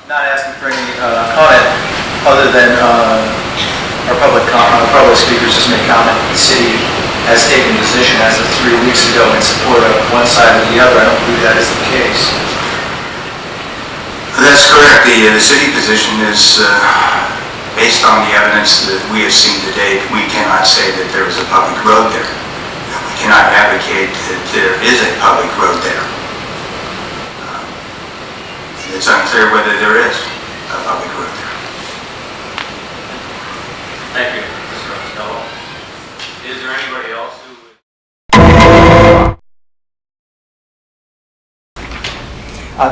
not asking for any comment other than our public speakers just made comment. The city has taken a position as of 3 weeks ago in support of one side or the other. I don't believe that is the case. That's correct. The city position is based on the evidence that we have seen to date. We cannot say that there is a public road there. We cannot advocate that there is a public road there. It's unclear whether there is a public road there. Thank you, Mr. Montevallo. Is there anybody else who would...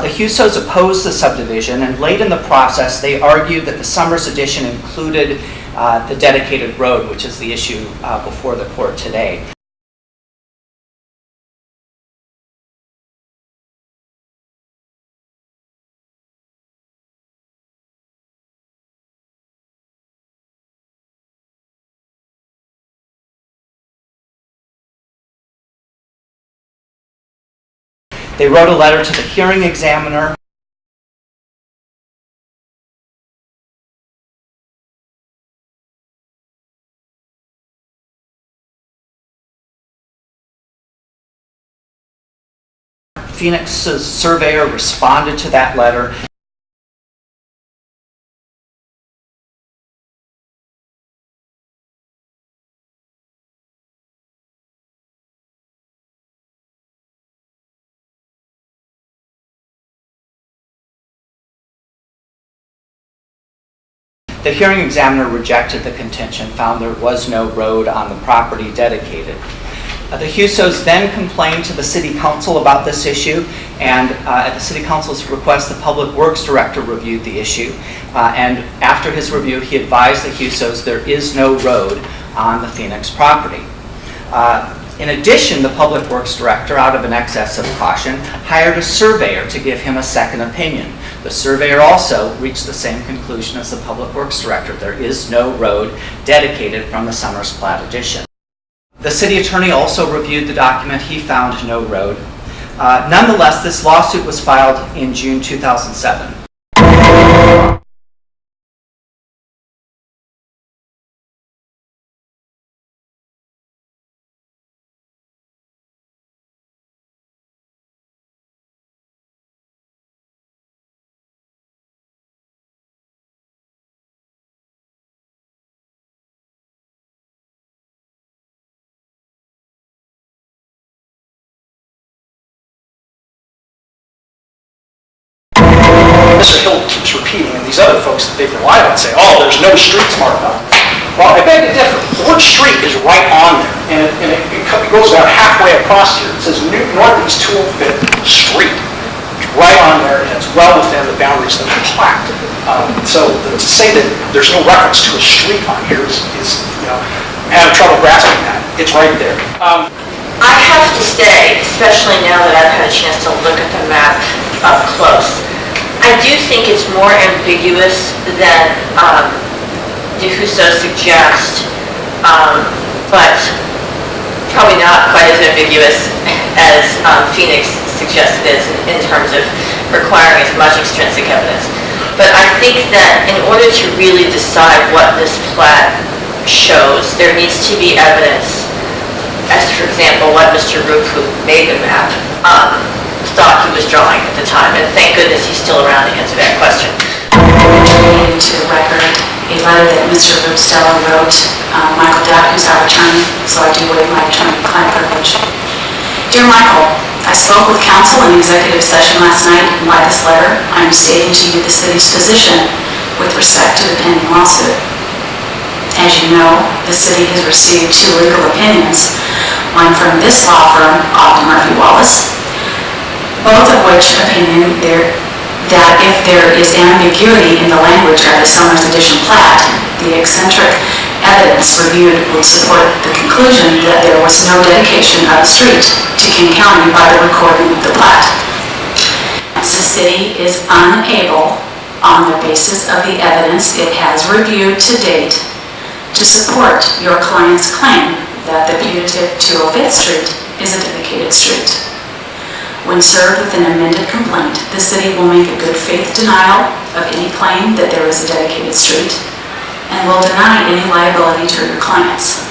The Husos opposed the subdivision, and late in the process, they argued that the Summers Edition included the dedicated road, which is the issue before the court today. They wrote a letter to the hearing examiner. Phoenix's surveyor responded to that letter. The hearing examiner rejected the contention, found there was no road on the property dedicated. The Husos then complained to the city council about this issue, and at the city council's request, the public works director reviewed the issue. And after his review, he advised the Husos there is no road on the Phoenix property. In addition, the public works director, out of an excess of caution, hired a surveyor to give him a second opinion. The surveyor also reached the same conclusion as the public works director. There is no road dedicated from the Summers Plat Edition. The city attorney also reviewed the document. He found no road. Nonetheless, this lawsuit was filed in June 2007. Mr. Hill keeps repeating, and these other folks that they've relied on say, oh, there's no streets marked on. Well, I beg to differ. The word street is right on there, and it goes about halfway across here. It says Northeast 205th Street. It's right on there, and it's well within the boundaries of the plat. So to say that there's no reference to a street on here is I'm having trouble grasping that. It's right there. I have to say, especially now that I've had a chance to look at the map up close, I do think it's more ambiguous than the Husos suggest, but probably not quite as ambiguous as Phoenix suggests it is in terms of requiring as much extrinsic evidence. But I think that in order to really decide what this plat shows, there needs to be evidence as to, for example, what Mr. Roop, who made the map, thought he was drawing at the time, and thank goodness he's still around to answer that question. To the record, a letter that Mr. Roopstella wrote, Michael Dutt, who's our attorney, so I do waive my attorney-client privilege. Dear Michael, I spoke with counsel in executive session last night, and by this letter, I am stating to you the city's position with respect to the pending lawsuit. As you know, the city has received 2 legal opinions, one from this law firm, Ogden Murphy Wallace, both of which opinion that if there is ambiguity in the language of the Summers Edition plat, the eccentric evidence reviewed would support the conclusion that there was no dedication of the street to King County by the recording of the plat. The city is unable, on the basis of the evidence it has reviewed to date, to support your client's claim that the putative 205th Street is a dedicated street. When served with an amended complaint, the city will make a good faith denial of any claim that there is a dedicated street and will deny any liability to your clients.